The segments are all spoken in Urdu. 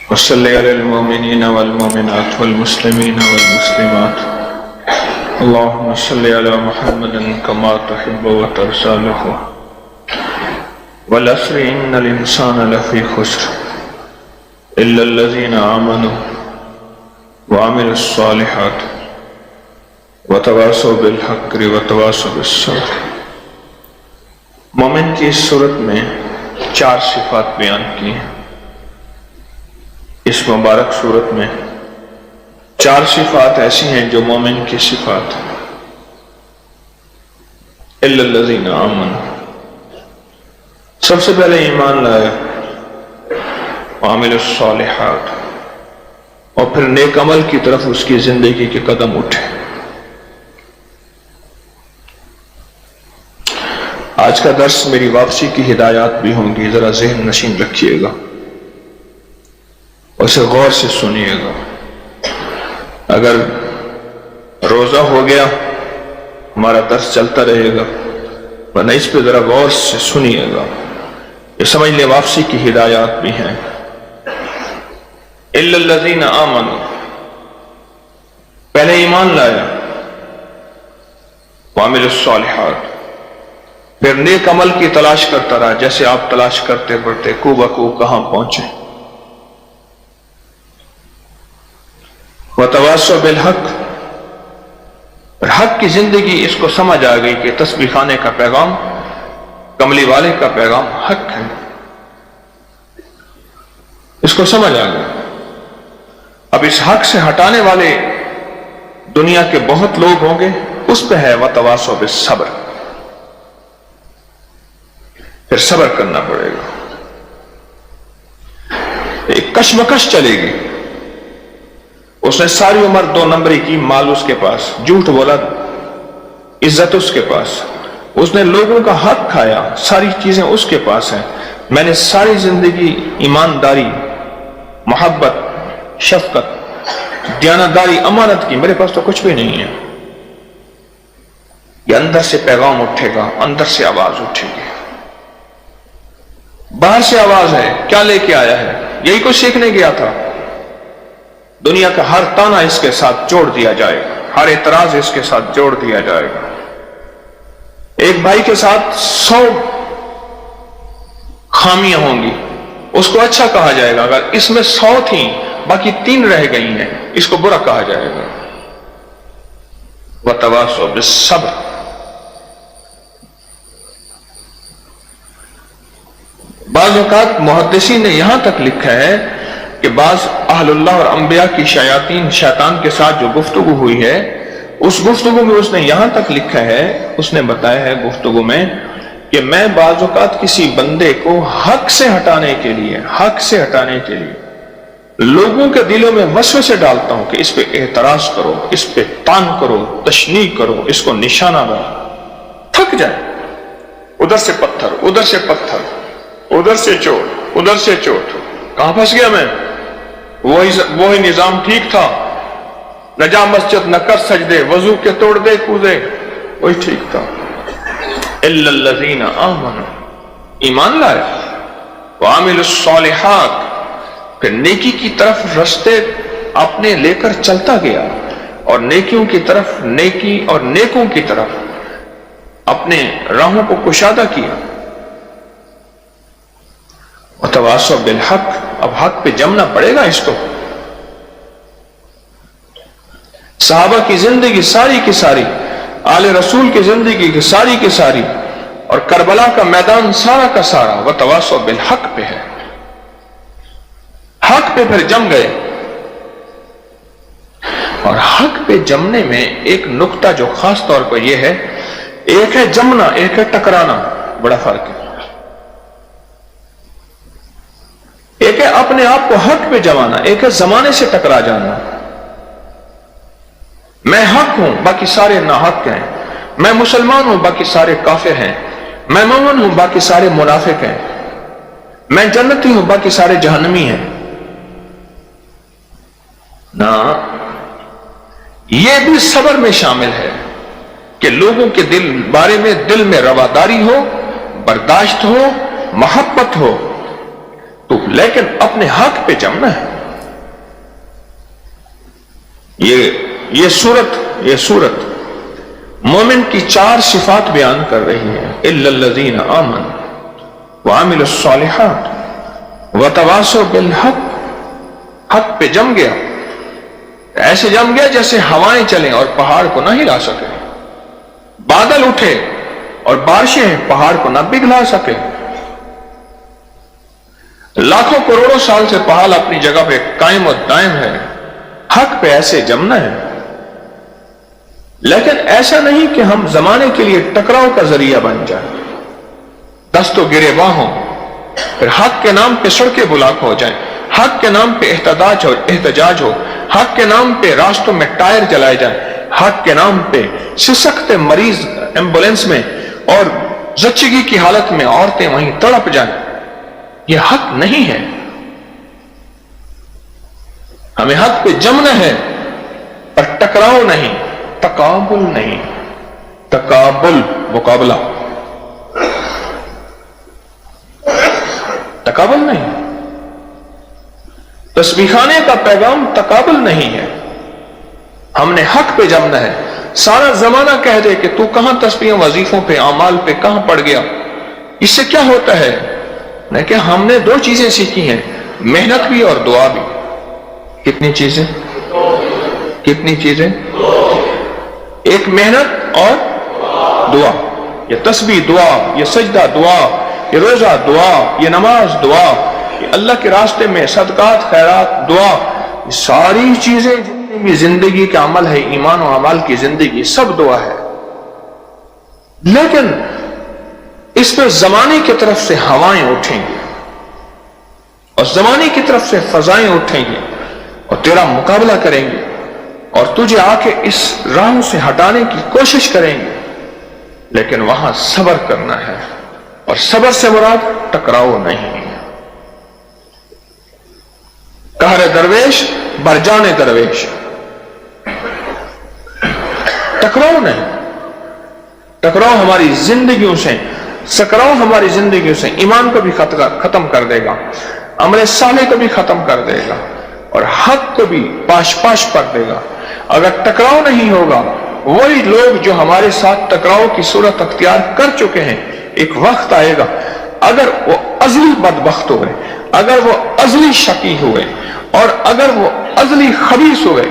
وصلی علی المؤمنین والمؤمنات والمسلمین والمسلمات اللهم صل علی محمد کما تحب وترضى والعصر ان الانسان لفی خسر الا الذین آمنوا وعملوا الصالحات وتواصوا بالحق وتواصوا بالصبر۔ مومن کی اس صورت میں 4 صفات بیان کی ہیں۔ اس مبارک صورت میں 4 صفات ایسی ہیں جو مومن کی صفات ہیں۔ الا الذین آمنوا، سب سے پہلے ایمان لائے، وعملوا الصالحات، اور پھر نیک عمل کی طرف اس کی زندگی کے قدم اٹھے۔ آج کا درس میری واپسی کی ہدایات بھی ہوں گی، ذرا ذہن نشین رکھیے گا، اسے غور سے سنیے گا۔ اگر روزہ ہو گیا ہمارا درس چلتا رہے گا، ورنہ اس پہ ذرا غور سے سنیے گا، یہ سمجھ لیں واپسی کی ہدایات بھی ہیں۔ الا الذین آمنوا، پہلے ایمان لایا، وعملوا الصالحات، پھر نیک عمل کی تلاش کرتا رہا، جیسے آپ تلاش کرتے پڑتے کو بکو کہاں پہنچے۔ وتواصوا بالحق، اور حق کی زندگی اس کو سمجھ آ گئی کہ تسبیح خانے کا پیغام، کملی والے کا پیغام حق ہے، اس کو سمجھ آ گیا۔ اب اس حق سے ہٹانے والے دنیا کے بہت لوگ ہوں گے، اس پہ ہے وتواصوا بالصبر، پھر صبر کرنا پڑے گا۔ ایک کشمکش چلے گی، اس نے ساری عمر 2 نمبری کی، مال اس کے پاس، جھوٹ بولا، عزت اس کے پاس، اس نے لوگوں کا حق کھایا، ساری چیزیں اس کے پاس ہیں۔ میں نے ساری زندگی ایمانداری، محبت، شفقت، دیانتداری، امانت کی، میرے پاس تو کچھ بھی نہیں ہے۔ یہ اندر سے پیغام اٹھے گا، اندر سے آواز اٹھے گی۔ باہر سے آواز ہے، کیا لے کے آیا ہے؟ یہی کچھ سیکھنے گیا تھا۔ دنیا کا ہر تانا اس کے ساتھ جوڑ دیا جائے گا، ہر اعتراض اس کے ساتھ جوڑ دیا جائے گا۔ ایک بھائی کے ساتھ 100 خامیاں ہوں گی، اس کو اچھا کہا جائے گا۔ اگر اس میں 100 تھیں، باقی 3 رہ گئی ہیں، اس کو برا کہا جائے گا۔ وتواصوا بالصبر، بعض اوقات محدثین نے یہاں تک لکھا ہے کہ بعض اہل اللہ اور انبیاء کی شیطان کے ساتھ جو گفتگو ہوئی ہے، اس گفتگو میں اس نے یہاں تک لکھا ہے، اس نے بتایا ہے گفتگو میں کہ میں بعض اوقات کسی بندے کو حق سے ہٹانے کے لیے لوگوں کے دلوں میں وسوسے ڈالتا ہوں کہ اس پہ اعتراض کرو، اس پہ طعن کرو، تشنیع کرو، اس کو نشانہ بناؤ، تھک جائے، ادھر سے پتھر، ادھر سے پتھر، ادھر سے چوٹ، ادھر سے چوٹ، کہاں پھنس گیا میں؟ وہی نظام ٹھیک تھا، نہ جا مسجد نہ کر سجدے، وضو کے توڑ دے کودے، وہی ٹھیک تھا۔ الا الذین آمنوا، ایمان لائے، وعملوا الصالحات، پھر نیکی کی طرف رستے اپنے لے کر چلتا گیا، اور نیکیوں کی طرف، نیکی اور نیکوں کی طرف اپنے راہوں کو کشادہ کیا۔ وتواصوا بالحق، اب حق پہ جمنا پڑے گا اس کو۔ صحابہ کی زندگی ساری کی ساری، آل رسول کی زندگی کی ساری اور کربلا کا میدان سارا کا سارا وتواصوا بالحق پہ ہے۔ حق پہ پھر جم گئے، اور حق پہ جمنے میں ایک نقطہ جو خاص طور پر یہ ہے، ایک ہے جمنا، ایک ہے ٹکرانا، بڑا فرق ہے۔ ایک ہے اپنے آپ کو حق پہ جمانا، ایک ہے زمانے سے ٹکرا جانا۔ میں حق ہوں، باقی سارے ناحق ہیں، میں مسلمان ہوں، باقی سارے کافر ہیں، میں مومن ہوں، باقی سارے منافق ہیں، میں جنتی ہوں، باقی سارے جہنمی ہیں۔ نہ، یہ بھی صبر میں شامل ہے کہ لوگوں کے بارے میں دل میں رواداری ہو، برداشت ہو، محبت ہو، تو لیکن اپنے حق پہ جمنا ہے۔ یہ سورت مومن کی 4 صفات بیان کر رہی ہے. الا الذین آمنوا وعملوا الصالحات وتواصوا بالحق. حق پہ جم گیا، ایسے جم گیا جیسے ہوائیں چلیں اور پہاڑ کو نہ ہلا سکے، بادل اٹھے اور بارشیں پہاڑ کو نہ پگھلا سکے. لاکھوں کروڑوں سال سے پہاڑ اپنی جگہ پہ قائم و دائم ہے. حق پہ ایسے جمنا ہے، لیکن ایسا نہیں کہ ہم زمانے کے لیے ٹکراؤ کا ذریعہ بن جائیں، دست و گریباں ہوں، پھر حق کے نام پہ سڑکیں بلاک ہو جائیں، حق کے نام پہ احتجاج ہو، حق کے نام پہ راستوں میں ٹائر جلائے جائیں، حق کے نام پہ سسکتے مریض ایمبولینس میں اور زچگی کی حالت میں عورتیں وہیں تڑپ جائیں. یہ حق نہیں ہے. ہمیں حق پہ جمنا ہے، پر ٹکراؤ نہیں، تقابل نہیں. تقابل مقابلہ، تقابل نہیں. تسبیح خانے کا پیغام تقابل نہیں ہے. ہم نے حق پہ جمنا ہے. سارا زمانہ کہہ دے کہ تو کہاں تسبیحوں وظیفوں پہ اعمال پہ کہاں پڑ گیا، اس سے کیا ہوتا ہے؟ لیکن ہم نے 2 چیزیں سیکھی ہیں، محنت بھی اور دعا بھی. کتنی چیزیں؟ ایک محنت اور دعا. یہ تسبیح دعا، یہ سجدہ دعا، یہ روزہ دعا، یہ نماز دعا، یہ اللہ کے راستے میں صدقات خیرات دعا. یہ ساری چیزیں جتنی بھی زندگی کا عمل ہے، ایمان و عمل کی زندگی، سب دعا ہے. لیکن اس پہ زمانے کی طرف سے ہوائیں اٹھیں گی اور زمانے کی طرف سے فضائیں اٹھیں گی اور تیرا مقابلہ کریں گے اور تجھے آ کے اس راہ سے ہٹانے کی کوشش کریں گے. لیکن وہاں صبر کرنا ہے، اور صبر سے مراد ٹکراؤ نہیں. قہر درویش برجان درویش، ٹکراؤ نہیں. ٹکراؤ ہماری زندگیوں سے، سکراؤ ہماری زندگیوں سے ایمان کو بھی ختم کر دے گا، عمل صالح کو بھی ختم کر دے گا، اور حق کو بھی پاش پاش کر دے گا. اگر ٹکراؤ نہیں ہوگا، وہی لوگ جو ہمارے ساتھ ٹکراؤ کی صورت اختیار کر چکے ہیں، ایک وقت آئے گا اگر وہ ازلی بدبخت ہوئے، اگر وہ ازلی شقی ہوئے، اور اگر وہ ازلی خبیث ہوئے،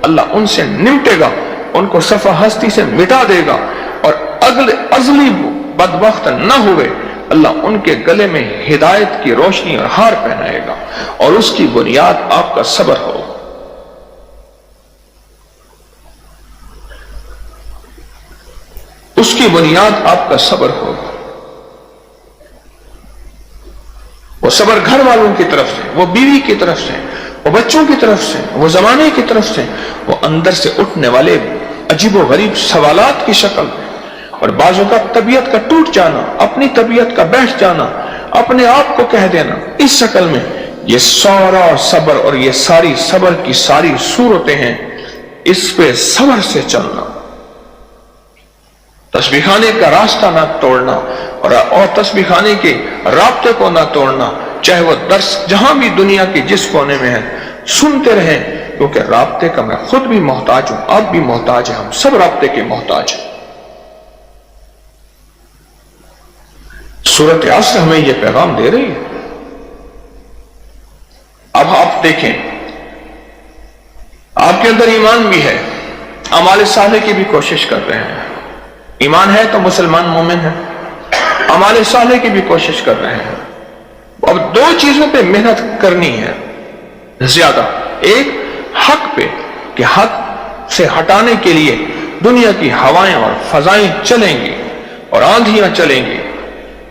اللہ ان سے نمٹے گا، ان کو صفحہ ہستی سے مٹا دے گا. اور ازلی بدبخت نہ ہوئے، اللہ ان کے گلے میں ہدایت کی روشنی اور ہار پہنائے گا، اور اس کی بنیاد آپ کا صبر ہو. اس کی بنیاد آپ کا صبر ہوگا. وہ صبر گھر والوں کی طرف سے، وہ بیوی کی طرف سے، وہ بچوں کی طرف سے، وہ زمانے کی طرف سے، وہ اندر سے اٹھنے والے عجیب و غریب سوالات کی شکل میں، اور بعضوں کا طبیعت کا ٹوٹ جانا، اپنی طبیعت کا بیٹھ جانا، اپنے آپ کو کہہ دینا، اس شکل میں. یہ سارا صبر اور یہ ساری صبر کی ساری صورتیں ہیں. اس پہ صبر سے چلنا، تسبیح خانے کا راستہ نہ توڑنا، اور تسبیح خانے کے رابطے کو نہ توڑنا، چاہے وہ درس جہاں بھی دنیا کے جس کونے میں ہے سنتے رہیں، کیونکہ رابطے کا میں خود بھی محتاج ہوں، آپ بھی محتاج ہیں، ہم سب رابطے کے محتاج ہیں. سورۃ عصر ہمیں یہ پیغام دے رہی ہے. اب آپ دیکھیں، آپ کے اندر ایمان بھی ہے، اعمال صالح کی بھی کوشش کر رہے ہیں. ایمان ہے تو مسلمان مومن ہے، اعمال صالح کی بھی کوشش کر رہے ہیں. اب 2 چیزوں پہ محنت کرنی ہے زیادہ. ایک حق پہ، کہ حق سے ہٹانے کے لیے دنیا کی ہوائیں اور فضائیں چلیں گی اور آندھیاں چلیں گی،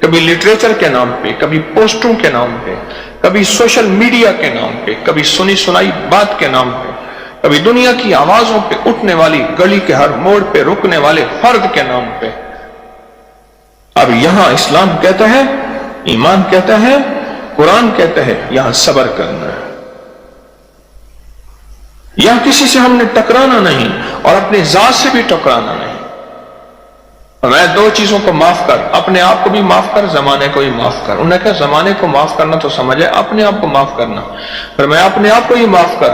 کبھی لٹریچر کے نام پہ، کبھی پوسٹوں کے نام پہ، کبھی سوشل میڈیا کے نام پہ، کبھی سنی سنائی بات کے نام پہ، کبھی دنیا کی آوازوں پہ اٹھنے والی، گلی کے ہر موڑ پہ رکنے والے فرد کے نام پہ. اب یہاں اسلام کہتا ہے، ایمان کہتا ہے، قرآن کہتا ہے، یہاں صبر کرنا ہے. یہاں کسی سے ہم نے ٹکرانا نہیں، اور اپنے ذات سے بھی ٹکرانا نہیں. میں 2 چیزوں کو معاف کر، اپنے آپ کو بھی معاف کر، زمانے کو بھی معاف کر. انہوں نے کہا زمانے کو معاف کرنا تو سمجھے اپنے آپ کو معاف کرنا. پھر میں اپنے آپ کو ہی معاف کر،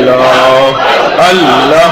رسول اللہ.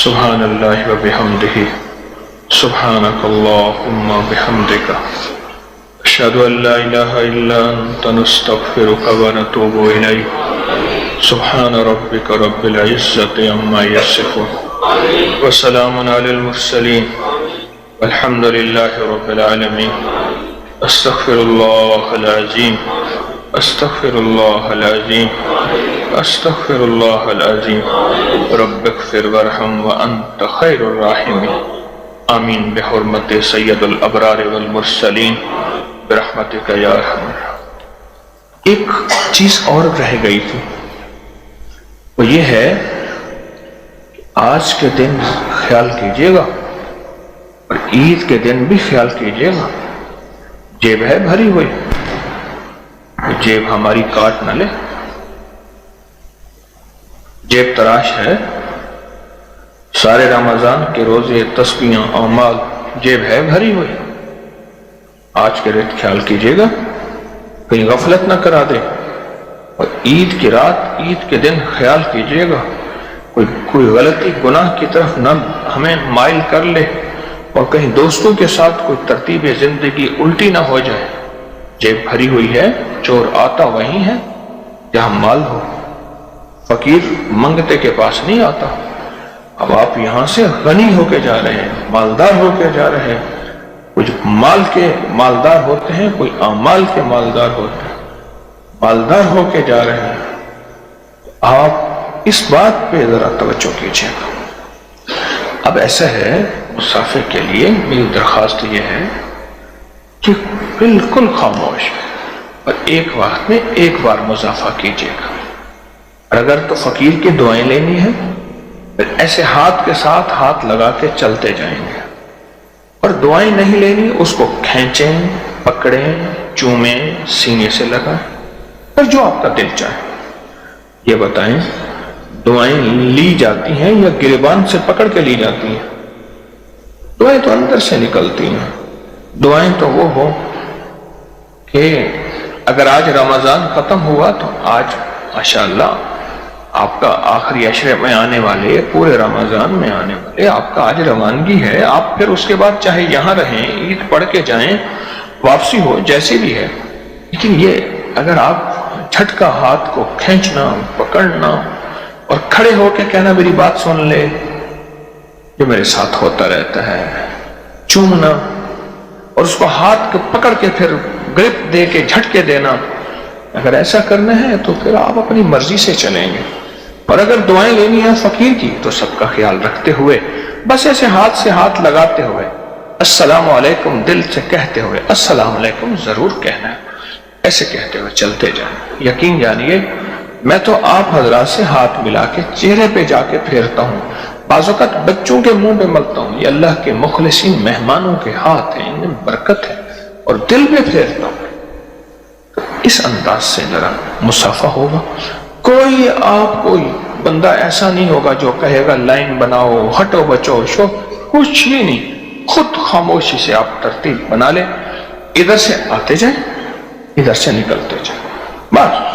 سبحان اللہ و بحمدہ سبحانک اللہم بحمدک اشہد ان لا الہ الا انت نستغفرک و نتوب الیک. سبحان ربک رب العزت عما یصفون وسلام علی المرسلین والحمد للہ رب العالمین. استغفر اللہ العظیم استغفر اللہ العظیم استغفر اللہ العظیم. رب اغفر وارحم وانت خیر الراحمین. آمین بحرمت سید الابرار والمرسلین برحمتک یا ارحم الراحمین. ایک چیز اور رہ گئی تھی، وہ یہ ہے آج کے دن خیال کیجئے گا اور عید کے دن بھی خیال کیجئے گا، جیب ہے بھری ہوئی، جیب ہماری کاٹ نہ لے. جیب تراش ہے، سارے رمضان کے روزے تسبیحاں اعمال جیب ہے بھری ہوئی. آج کے رات خیال کیجئے گا کہیں غفلت نہ کرا دے، اور عید کی رات عید کے دن خیال کیجئے گا کوئی غلطی گناہ کی طرف نہ ہمیں مائل کر لے، اور کہیں دوستوں کے ساتھ کوئی ترتیب زندگی الٹی نہ ہو جائے. جیب بھری ہوئی ہے، چور آتا وہیں ہے جہاں مال ہو. فقیر منگتے کے پاس نہیں آتا. اب آپ یہاں سے غنی ہو کے جا رہے ہیں، مالدار ہو کے جا رہے ہیں. کچھ مال کے مالدار ہوتے ہیں، کوئی اعمال کے مالدار ہوتے ہیں. مالدار ہو کے جا رہے ہیں. آپ اس بات پہ ذرا توجہ کیجیے گا. اب ایسا ہے، مسافر کے لیے میری درخواست یہ ہے کہ بالکل خاموش اور ایک وقت میں ایک بار مضافہ کیجیے گا. اگر تو فقیر کی دعائیں لینی ہے پھر ایسے ہاتھ کے ساتھ ہاتھ لگا کے چلتے جائیں گے، اور دعائیں نہیں لینی اس کو کھینچیں، پکڑیں، چومیں، سینے سے لگائیں، اور جو آپ کا دل چاہے. یہ بتائیں دعائیں لی جاتی ہیں یا گریبان سے پکڑ کے لی جاتی ہیں؟ دعائیں تو اندر سے نکلتی ہیں. دعائیں تو وہ ہو کہ اگر آج رمضان ختم ہوا تو آج ماشاءاللہ آپ کا آخری عشرے میں آنے والے، پورے رمضان میں آنے والے آپ کا آج روانگی ہے. آپ پھر اس کے بعد چاہے یہاں رہیں، عید پڑھ کے جائیں، واپسی ہو، جیسی بھی ہے. لیکن یہ اگر آپ جھٹکا ہاتھ کو کھینچنا، پکڑنا اور کھڑے ہو کے کہنا میری بات سن لے، جو میرے ساتھ ہوتا رہتا ہے، چومنا اور اس کو ہاتھ کو پکڑ کے پھر گرپ دے کے جھٹکے دینا، اگر ایسا کرنا ہے تو پھر آپ اپنی مرضی سے چلیں گے. اور اگر دعائیں لینی ہیں فقیر کی تو سب کا خیال رکھتے ہوئے، بس ایسے ہاتھ سے ہاتھ لگاتے ہوئے، السلام علیکم دل سے کہتے ہوئے، السلام علیکم ضرور کہنا ہے، ایسے کہتے ہوئے چلتے جائیں. یقین جانیے میں تو آپ حضرات سے ہاتھ ملا کے چہرے پہ جا کے پھیرتا ہوں، بعض اوقات بچوں کے منہ پہ ملتا ہوں، یہ اللہ کے مخلصین مہمانوں کے ہاتھ ہیں، ان میں برکت ہے، اور دل پہ پھیرتا ہوں. اس انداز سے ذرا مصافحہ ہوگا. کوئی بندہ ایسا نہیں ہوگا جو کہے گا لائن بناؤ، ہٹو بچو، شو، کچھ بھی نہیں. خود خاموشی سے آپ ترتیب بنا لیں، ادھر سے آتے جائیں، ادھر سے نکلتے جائیں، بس.